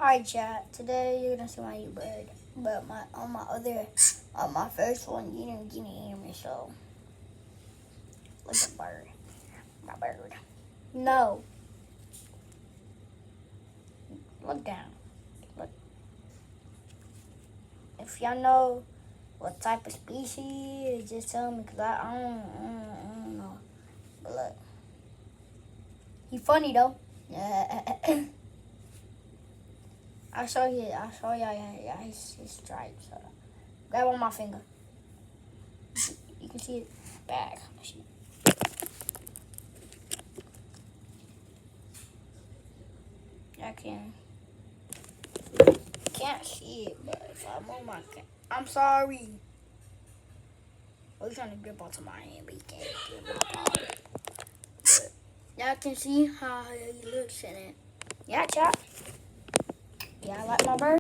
Hi chat. Today you're gonna see my new bird, but my first one you didn't hear me. So look at bird, my bird. No, look down. Look. If y'all know what type of species, just tell me, cause I don't know. But look, he funny though. Yeah. I'll show you his stripes. Grab on my finger. You can see it back. I can't see it, but if I move my I'm sorry. He's trying to grip onto my hand, but he can't grip my paw. But y'all can see how he looks in it. Yeah, chat. Yeah, I like my bird.